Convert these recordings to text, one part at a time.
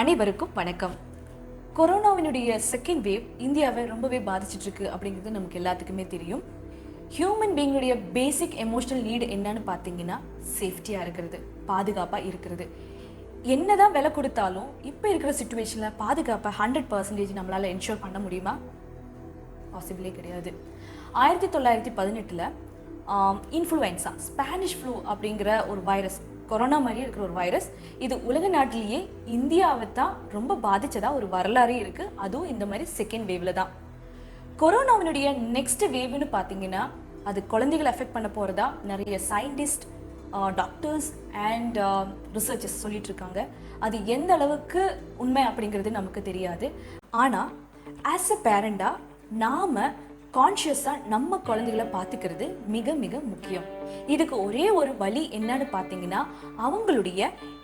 அனைவருக்கும் வணக்கம். கொரோனாவினுடைய second wave இந்தியாவை ரொம்பவே பாதிச்சிட்டு இருக்கு அப்படிங்கிறது நமக்கு எல்லாத்துக்குமே தெரியும். ஹியூமன் பீயிங்குடைய பேசிக் எமோஷனல் நீடு என்னன்னு பார்த்தீங்கன்னா சேஃப்டியாக இருக்கிறது, பாதுகாப்பாக இருக்கிறது. என்னதான் விலை கொடுத்தாலும் இப்போ இருக்கிற சுச்சுவேஷனில் பாதுகாப்பை 100% நம்மளால் என்ஷூர் பண்ண முடியுமா? பாசிபிளே கிடையாது. 1918 இன்ஃப்ளூயன்ஸா, ஸ்பானிஷ் ஃப்ளூ அப்படிங்கிற ஒரு வைரஸ், கொரோனா மாதிரி இருக்கிற ஒரு வைரஸ், இது உலக நாட்டிலேயே இந்தியாவை தான் ரொம்ப பாதிச்சதா ஒரு வரலாறே இருக்கு. அதுவும் இந்த மாதிரி செகண்ட் வேவ்ல தான். கொரோனாவினுடைய நெக்ஸ்ட் வேவ்னு பார்த்தீங்கன்னா அது குழந்தைகளை அஃபெக்ட் பண்ண போறதா நிறைய சயின்டிஸ்ட், டாக்டர்ஸ் அண்ட் ரிசர்ச்சர்ஸ் சொல்லிட்டு இருக்காங்க. அது எந்த அளவுக்கு உண்மை அப்படிங்கிறது நமக்கு தெரியாது. ஆனால் ஆஸ் அ பேரண்டா நாம கான்ஷியஸாக நம்ம குழந்தைகளை பார்த்துக்கிறது மிக மிக முக்கியம். இதுக்கு ஒரே ஒரு வழி என்னன்னு பார்த்தீங்கன்னா அவங்களுடைய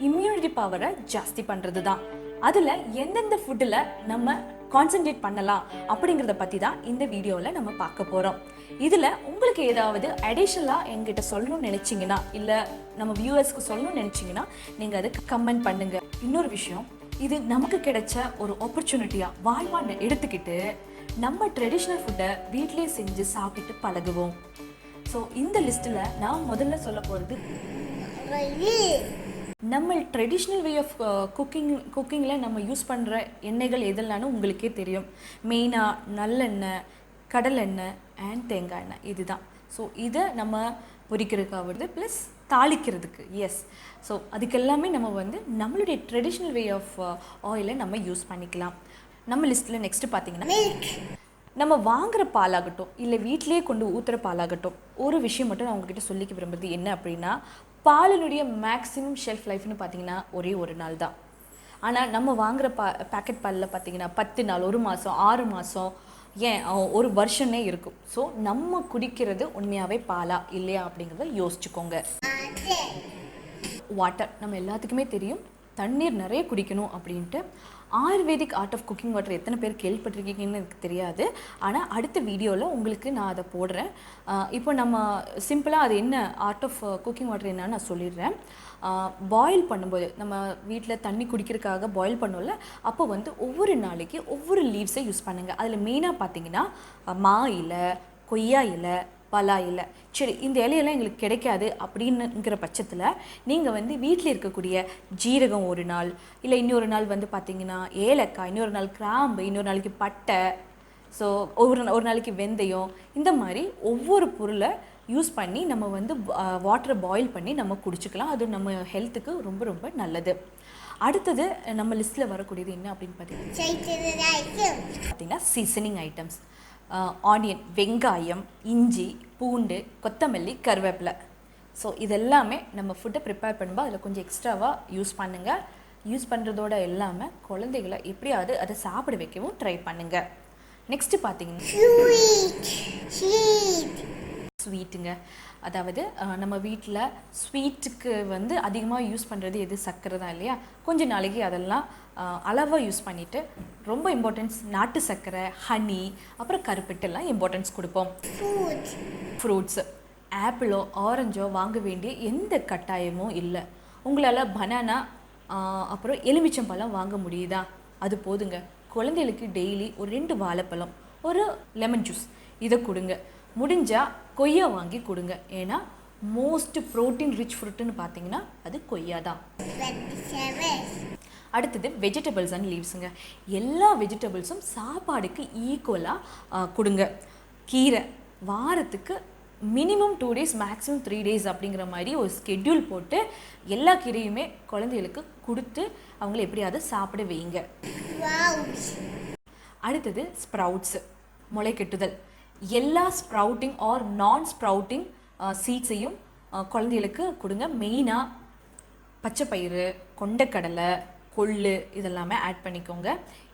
இம்யூனிட்டி பவரை ஜாஸ்தி பண்ணுறது தான். அதில் எந்தெந்த ஃபுட்டில் நம்ம கான்சென்ட்ரேட் பண்ணலாம் அப்படிங்கிறத பற்றி தான் இந்த வீடியோவில் நம்ம பார்க்க போகிறோம். இதில் உங்களுக்கு ஏதாவது அடிஷ்னலாக எங்கிட்ட சொல்லணும்னு நினச்சிங்கன்னா, இல்லை நம்ம வியூவர்ஸ்க்கு சொல்லணும்னு நினச்சிங்கன்னா நீங்கள் அதை கமெண்ட் பண்ணுங்கள். இன்னொரு விஷயம், இது நமக்கு கிடைச்ச ஒரு ஆப்பர்ச்சுனிட்டியாக வாய்ப்பாடு எடுத்துக்கிட்டு நம்ம ட்ரெடிஷ்னல் ஃபுட்டை வீட்டிலே செஞ்சு சாப்பிட்டு பழகுவோம். ஸோ இந்த லிஸ்ட்டில் நான் முதல்ல சொல்ல போகிறது நம்ம ட்ரெடிஷ்னல் வே ஆஃப் குக்கிங்கில் நம்ம யூஸ் பண்ணுற எண்ணெய்கள் எதெல்லாம்னு உங்களுக்கே தெரியும். மெயினாக நல்லெண்ணெய், கடலெண்ணெய் அண்ட் தேங்காய் எண்ணெய், இதுதான். ஸோ இதை நம்ம பொரிக்கிறதுக்காவது ப்ளஸ் தாளிக்கிறதுக்கு, எஸ். ஸோ அதுக்கெல்லாமே நம்ம நம்மளுடைய ட்ரெடிஷ்னல் வே ஆஃப் ஆயிலை நம்ம யூஸ் பண்ணிக்கலாம். நம்ம லிஸ்ட்டில் நெக்ஸ்ட்டு பார்த்தீங்கன்னா நம்ம வாங்குகிற பாலாகட்டும் இல்லை வீட்டிலே கொண்டு ஊற்றுற பாலாகட்டும், ஒரு விஷயம் மட்டும் நான் உங்ககிட்ட சொல்லிக்க விரும்புறது என்ன அப்படின்னா, பாலினுடைய மேக்ஸிமம் ஷெல்ஃப் லைஃப்னு பார்த்தீங்கன்னா ஒரே ஒரு நாள் தான். ஆனால் நம்ம வாங்குகிற பேக்கெட் பாலில் பார்த்தீங்கன்னா 10 நாள், 1 மாதம், 6 மாதம், ஏன் 1 வருஷமே இருக்கும். ஸோ நம்ம குடிக்கிறது உண்மையாகவே பாலா இல்லையா அப்படிங்கிறத யோசிச்சுக்கோங்க. வாட்டர் நம்ம எல்லாத்துக்குமே தெரியும், தண்ணீர் நிறைய குடிக்கணும் அப்படின்ட்டு. Ayurvedic art of cooking water எத்தனை பேர் கேள்விப்பட்டிருக்கீங்கன்னு எனக்கு தெரியாது. ஆனால் அடுத்த வீடியோவில் உங்களுக்கு நான் அதை போடுறேன். இப்போ நம்ம சிம்பிளாக அது என்ன ஆர்ட் ஆஃப் குக்கிங் வாட்டர் என்னன்னு நான் சொல்லிடுறேன். பாயில் பண்ணும்போது நம்ம வீட்டில் தண்ணி குடிக்கிறதுக்காக பாயில் பண்ணோம்ல, அப்போ ஒவ்வொரு நாளைக்கு ஒவ்வொரு லீவ்ஸை யூஸ் பண்ணுங்கள். அதில் மெயினாக பார்த்தீங்கன்னா மா இலை, கொய்யா இலை, பலா இலை. சரி, இந்த இலையெல்லாம் எங்களுக்கு கிடைக்காது அப்படின்னுங்கிற பட்சத்தில் நீங்கள் வீட்டில் இருக்கக்கூடிய ஜீரகம் ஒரு நாள், இல்லை இன்னொரு நாள் பார்த்தீங்கன்னா ஏலக்காய், இன்னொரு நாள் கிராம்பு, இன்னொரு நாளைக்கு பட்டை, ஸோ ஒரு நாளைக்கு வெந்தயம், இந்த மாதிரி ஒவ்வொரு பொருளை யூஸ் பண்ணி நம்ம வாட்டரை பாயில் பண்ணி நம்ம குடிச்சிக்கலாம். அது நம்ம ஹெல்த்துக்கு ரொம்ப ரொம்ப நல்லது. அடுத்தது நம்ம லிஸ்ட்டில் வரக்கூடியது என்ன அப்படின்னு பார்த்தீங்கன்னா சீசனிங் ஐட்டம்ஸ். ஆனியன், வெங்காயம், இஞ்சி, பூண்டு, கொத்தமல்லி, கருவேப்பிலை. ஸோ இதெல்லாமே நம்ம ஃபுட்டை ப்ரிப்பேர் பண்ணும்போது அதில் கொஞ்சம் எக்ஸ்ட்ராவாக யூஸ் பண்ணுங்கள். யூஸ் பண்ணுறதோட எல்லாமே குழந்தைகளை எப்படியாவது அதை சாப்பிட வைக்கவும் ட்ரை பண்ணுங்கள். நெக்ஸ்ட்டு பார்த்தீங்கன்னா ஸ்வீட்டுங்க. அதாவது நம்ம வீட்டில் ஸ்வீட்டுக்கு அதிகமாக யூஸ் பண்ணுறது எது? சர்க்கரை தான் இல்லையா? கொஞ்ச நாளைக்கு அதெல்லாம் அளவாக யூஸ் பண்ணிவிட்டு, ரொம்ப இம்பார்ட்டன்ஸ் நாட்டு சர்க்கரை, ஹனி, அப்புறம் கருப்பட்டெல்லாம் இம்பார்ட்டன்ஸ் கொடுப்போம். ஃப்ரூட்ஸு, ஆப்பிளோ ஆரஞ்சோ வாங்க வேண்டிய எந்த கட்டாயமும் இல்லை. உங்களால் பனானா அப்புறம் எலுமிச்சம்பழம் வாங்க முடியுதா? அது போதுங்க. குழந்தைகளுக்கு டெய்லி ஒரு 2 வாழைப்பழம், ஒரு லெமன் ஜூஸ் இதை கொடுங்க. முடிஞ்சால் கொய்யா வாங்கி கொடுங்க. ஏன்னா மோஸ்ட் ப்ரோட்டீன் ரிச் ஃப்ரூட்டுன்னு பார்த்தீங்கன்னா அது கொய்யா தான். அடுத்தது வெஜிடபிள்ஸ் அண்ட் லீவ்ஸுங்க. எல்லா வெஜிடபிள்ஸும் சாப்பாடுக்கு ஈக்குவலாக கொடுங்க. கீரை வாரத்துக்கு மினிமம் 2 days, மேக்ஸிமம் 3 days அப்படிங்கிற மாதிரி ஒரு ஸ்கெட்யூல் போட்டு எல்லா கீரையுமே குழந்தைகளுக்கு கொடுத்து அவங்கள எப்படியாவது சாப்பிட வைங்க. அடுத்தது ஸ்ப்ரவுட்ஸு, முளைக்கட்டுதல். எல்லா ஸ்ப்ரவுட்டிங் ஆர் நான் ஸ்ப்ரவுட்டிங் சீட்ஸையும் குழந்தைகளுக்கு கொடுங்க. மெயினாக பச்சைப்பயிறு, கொண்டைக்கடலை, கொள்ளு இதெல்லாமே ஆட் பண்ணிக்கோங்க.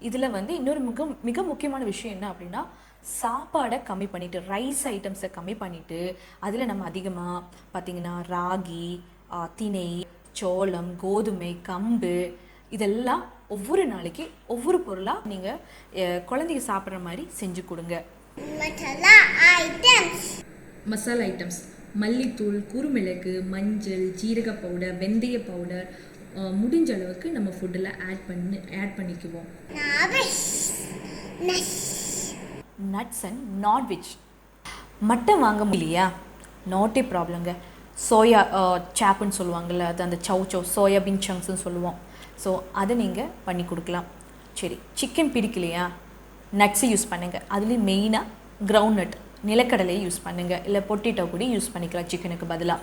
இதில் இன்னொரு மிக முக்கியமான விஷயம் என்ன அப்படின்னா, சாப்பாடை கம்மி பண்ணிவிட்டு, ரைஸ் ஐட்டம்ஸை கம்மி பண்ணிவிட்டு, அதில் நம்ம அதிகமாக பார்த்திங்கன்னா ராகி, திணை, சோளம், கோதுமை, கம்பு இதெல்லாம் ஒவ்வொரு நாளைக்கு ஒவ்வொரு பொருளாக நீங்கள் குழந்தைங்க சாப்பிட்ற மாதிரி செஞ்சு கொடுங்க. மசாலா ஐட்டம்ஸ் மல்லித்தூள், குறுமிளகு, மஞ்சள், ஜீரக பவுடர், வெந்தய பவுடர், முடிஞ்ச அளவுக்கு நம்ம ஃபுட்டில் ஆட் பண்ணிக்குவோம். Nuts and non veg. மட்டன் வாங்க முடியலையா? நாட்டே ப்ராப்ளங்க. சோயா சாப்புன்னு சொல்லுவாங்கள்ல, அது அந்த சவ் சோயாபீன் சங்க்ஸ்ன்னு சொல்லுவோம். ஸோ அதை நீங்கள் பண்ணி கொடுக்கலாம். சரி, சிக்கன் பிடிக்கலையா? நட்ஸை யூஸ் பண்ணுங்கள். அதுலேயும் மெயினாக கிரவுண்ட் நட், நிலக்கடலையை யூஸ் பண்ணுங்கள். இல்லை பொட்டேட்டோ கூட யூஸ் பண்ணிக்கலாம் சிக்கனுக்கு பதிலாக.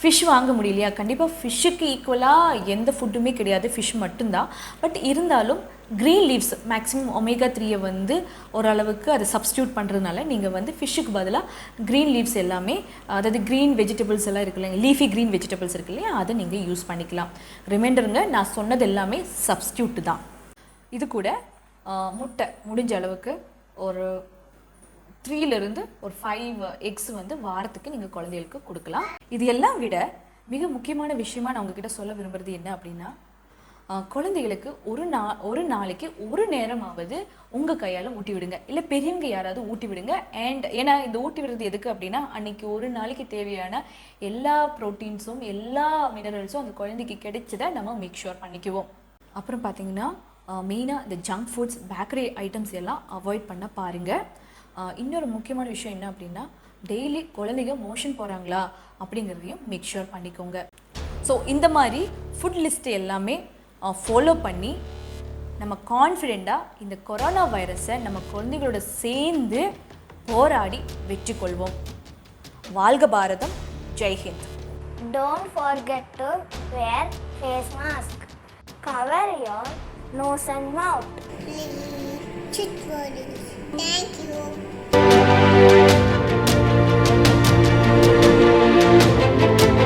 ஃபிஷ் வாங்க முடியலையா? கண்டிப்பாக ஃபிஷ்ஷுக்கு ஈக்குவலாக எந்த ஃபுட்டுமே கிடையாது, ஃபிஷ் மட்டும்தான். பட் இருந்தாலும் க்ரீன் லீவ்ஸ் மேக்ஸிமம் ஒமேகா 3 வந்து ஓரளவுக்கு அதை சப்ஸ்டியூட் பண்ணுறதுனால நீங்கள் வந்து ஃபிஷ்ஷுக்கு பதிலாக க்ரீன் லீவ்ஸ் எல்லாமே, அதாவது க்ரீன் வெஜிடபிள்ஸ் எல்லாம் இருக்கு இல்லைங்க, லீஃபி க்ரீன் வெஜிடபிள்ஸ் இருக்கு இல்லையா, அதை நீங்கள் யூஸ் பண்ணிக்கலாம். ரிமைண்டருங்க, நான் சொன்னது எல்லாமே சப்ஸ்டியூட் தான். இது கூட முட்டை முடிஞ்ச அளவுக்கு ஒரு 3 ஒரு 5 எக்ஸ் வந்து வாரத்துக்கு நீங்கள் குழந்தைகளுக்கு கொடுக்கலாம். இது எல்லாம் விட மிக முக்கியமான விஷயமா நான் உங்ககிட்ட சொல்ல விரும்புகிறது என்ன அப்படின்னா, குழந்தைகளுக்கு ஒரு நாளைக்கு ஒரு நேரமாவது உங்கள் கையால் ஊட்டி விடுங்க, இல்லை பெரியவங்க யாராவது ஊட்டி விடுங்க. அண்ட் ஏன்னா இந்த ஊட்டி விடுறது எதுக்கு அப்படின்னா, அன்றைக்கி ஒரு நாளைக்கு தேவையான எல்லா ப்ரோட்டீன்ஸும் எல்லா மினரல்ஸும் அந்த குழந்தைக்கு கிடைச்சதை நம்ம மேக் ஷூர் பண்ணிக்குவோம். அப்புறம் பார்த்திங்கன்னா மெயினாக இந்த ஜங்க் ஃபுட்ஸ், பேக்கரி ஐட்டம்ஸ் எல்லாம் அவாய்ட் பண்ண பாருங்கள். இன்னொரு முக்கியமான விஷயம் என்ன அப்படின்னா, டெய்லி குழந்தைங்க மோஷன் போகிறாங்களா அப்படிங்கிறதையும் மேக் ஷூர் பண்ணிக்கோங்க. ஸோ இந்த மாதிரி ஃபுட் லிஸ்ட்டு எல்லாமே ஃபாலோ பண்ணி நம்ம கான்ஃபிடெண்ட்டாக இந்த கொரோனா வைரஸை நம்ம குழந்தைகளோட சேர்ந்து போராடி வெற்றி கொள்வோம். வாழ்க பாரதம், ஜெய்ஹிந்த். Don't forget to wear face mask. Cover your nose and mouth. Thank you.